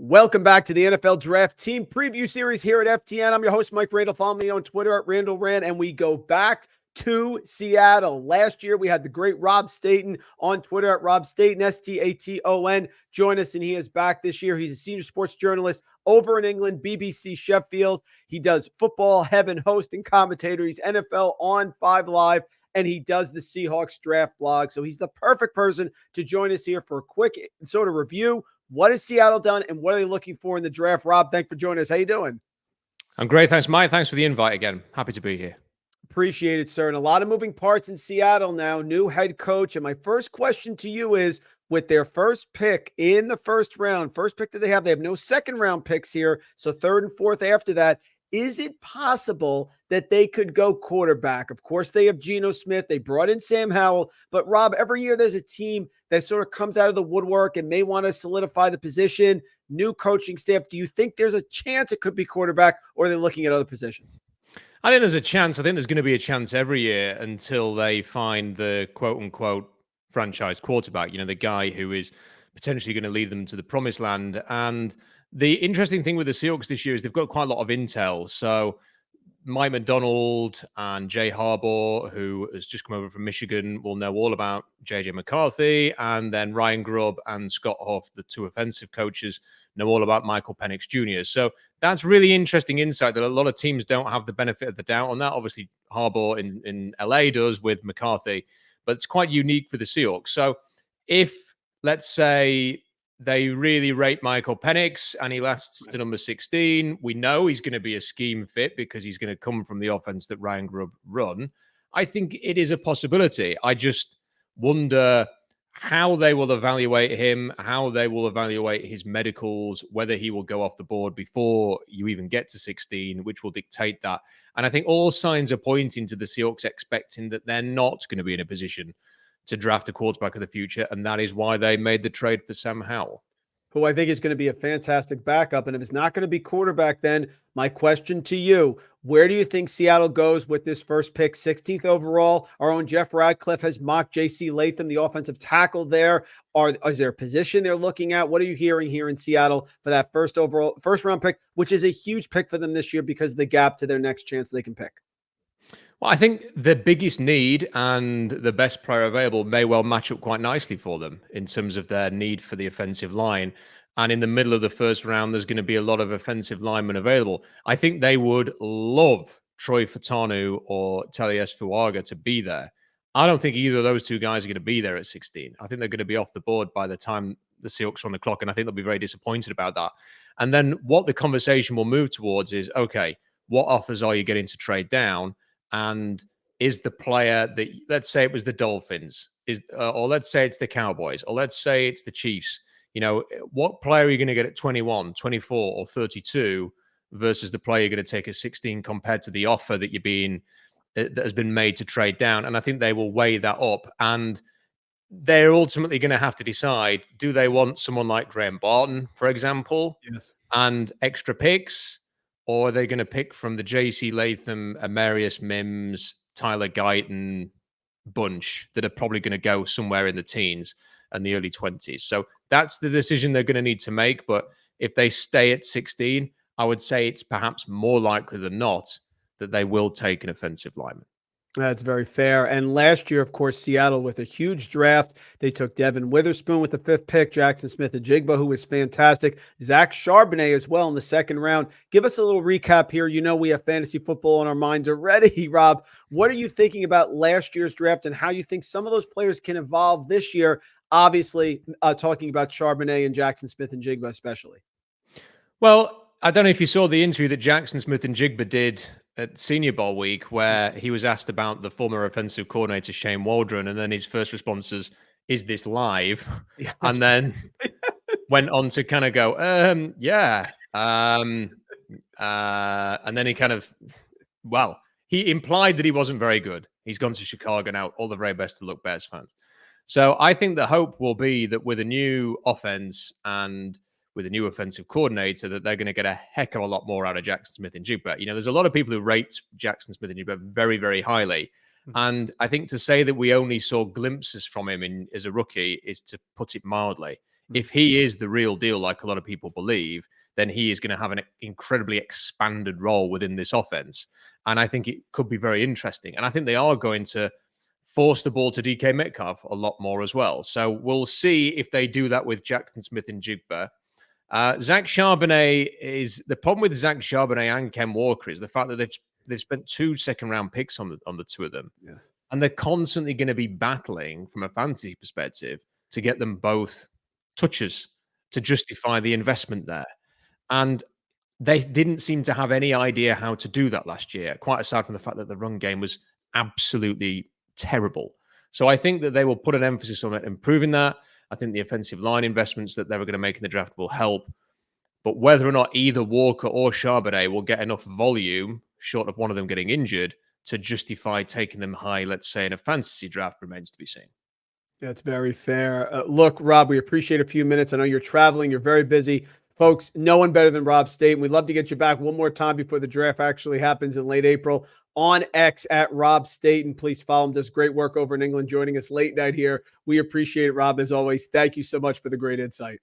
Welcome back to the NFL Draft Team Preview Series here at FTN. I'm your host, Mike Randle. Follow me on Twitter at RandleRand, and we go back to Seattle. Last year, we had the great Rob Staton on Twitter at Rob Staton, Staton. Join us, and he is back this year. He's a senior sports journalist over in England, BBC Sheffield. He does Football Heaven host and commentator. He's NFL on 5 Live, and he does the Seahawks draft blog. So he's the perfect person to join us here for a quick sort of review. What has Seattle done, and what are they looking for in the draft? Rob, thanks for joining us. How you doing? I'm great. Thanks, Mike. Thanks for the invite again. Happy to be here. Appreciate it, sir. And a lot of moving parts in Seattle now, new head coach. And my first question to you is, with their first pick in the first round, first pick that they have no second round picks here, so third and fourth after that, is it possible that they could go quarterback? Of course, they have Geno Smith. They brought in Sam Howell. But, Rob, every year there's a team that sort of comes out of the woodwork and may want to solidify the position, new coaching staff. Do you think there's a chance it could be quarterback, or are they looking at other positions? I think there's a chance. I think there's going to be a chance every year until they find the quote-unquote franchise quarterback, the guy who is potentially going to lead them to the promised land. And the interesting thing with the Seahawks this year is they've got quite a lot of intel. So Mike McDonald and Jay Harbaugh, who has just come over from Michigan, will know all about J.J. McCarthy. And then Ryan Grubb and Scott Huff, the two offensive coaches, know all about Michael Penix Jr. So that's really interesting insight that a lot of teams don't have the benefit of the doubt on that. Obviously, Harbaugh in LA does with McCarthy, but it's quite unique for the Seahawks. So if, let's say, they really rate Michael Penix and he lasts to number 16, we know he's going to be a scheme fit because he's going to come from the offense that Ryan Grubb run. I think it is a possibility. I just wonder how they will evaluate him, how they will evaluate his medicals, whether he will go off the board before you even get to 16, which will dictate that. And I think all signs are pointing to the Seahawks expecting that they're not going to be in a position to draft a quarterback of the future, and that is why they made the trade for Sam Howell, who I think is going to be a fantastic backup. And if it's not going to be quarterback, then my question to you, where do you think Seattle goes with this first pick, 16th overall? Our own Jeff Radcliffe has mocked J.C. Latham, the offensive tackle there. Is there a position they're looking at? What are you hearing here in Seattle for that first round pick, which is a huge pick for them this year because of the gap to their next chance they can pick? Well, I think the biggest need and the best player available may well match up quite nicely for them in terms of their need for the offensive line. And in the middle of the first round, there's going to be a lot of offensive linemen available. I think they would love Troy Fautanu or Taliese Fuaga to be there. I don't think either of those two guys are going to be there at 16. I think they're going to be off the board by the time the Seahawks are on the clock, and I think they'll be very disappointed about that. And then what the conversation will move towards is, okay, what offers are you getting to trade down? And is the player that, let's say it was the Dolphins, or let's say it's the Cowboys, or let's say it's the Chiefs, what player are you going to get at 21, 24, or 32 versus the player you're going to take at 16 compared to the offer that that has been made to trade down? And I think they will weigh that up, and they're ultimately going to have to decide, do they want someone like Graham Barton, for example, yes, and extra picks? Or are they going to pick from the J.C. Latham, Amarius Mims, Tyler Guyton bunch that are probably going to go somewhere in the teens and the early 20s? So that's the decision they're going to need to make. But if they stay at 16, I would say it's perhaps more likely than not that they will take an offensive lineman. That's very fair. And last year, of course, Seattle with a huge draft. They took Devin Witherspoon with the 5th pick, Jaxon Smith-Njigba, who was fantastic, Zach Charbonnet as well in the 2nd round. Give us a little recap here. We have fantasy football on our minds already, Rob. What are you thinking about last year's draft and how you think some of those players can evolve this year? Obviously, talking about Charbonnet and Jaxon Smith-Njigba especially. Well, I don't know if you saw the interview that Jaxon Smith-Njigba did at Senior Bowl week, where he was asked about the former offensive coordinator, Shane Waldron, and then his first response is this live? Yes. And then went on to kind of go, yeah. And then he kind of, he implied that he wasn't very good. He's gone to Chicago now. All the very best to look Bears fans. So I think the hope will be that with a new offense and with a new offensive coordinator, that they're going to get a heck of a lot more out of Jaxon Smith-Njigba. There's a lot of people who rate Jaxon Smith-Njigba very, very highly. And I think to say that we only saw glimpses from him as a rookie is to put it mildly. If he is the real deal, like a lot of people believe, then he is going to have an incredibly expanded role within this offense. And I think it could be very interesting. And I think they are going to force the ball to DK Metcalf a lot more as well. So we'll see if they do that with Jaxon Smith-Njigba. Zach Charbonnet is the problem with Zach Charbonnet and Ken Walker is the fact that they've spent 2 second-round picks on the two of them. Yes. And they're constantly going to be battling from a fantasy perspective to get them both touches to justify the investment there. And they didn't seem to have any idea how to do that last year, quite aside from the fact that the run game was absolutely terrible. So I think that they will put an emphasis on it, improving that. I think the offensive line investments that they were going to make in the draft will help. But whether or not either Walker or Charbonnet will get enough volume, short of one of them getting injured, to justify taking them high, let's say, in a fantasy draft remains to be seen. That's very fair. Look, Rob, we appreciate a few minutes. I know you're traveling. You're very busy. Folks, no one better than Rob Staton. We'd love to get you back one more time before the draft actually happens in late April on X at Rob Staton. Please follow him. Does great work over in England, joining us late night here. We appreciate it, Rob, as always. Thank you so much for the great insight.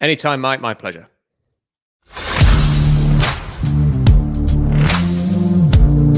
Anytime, Mike. My pleasure.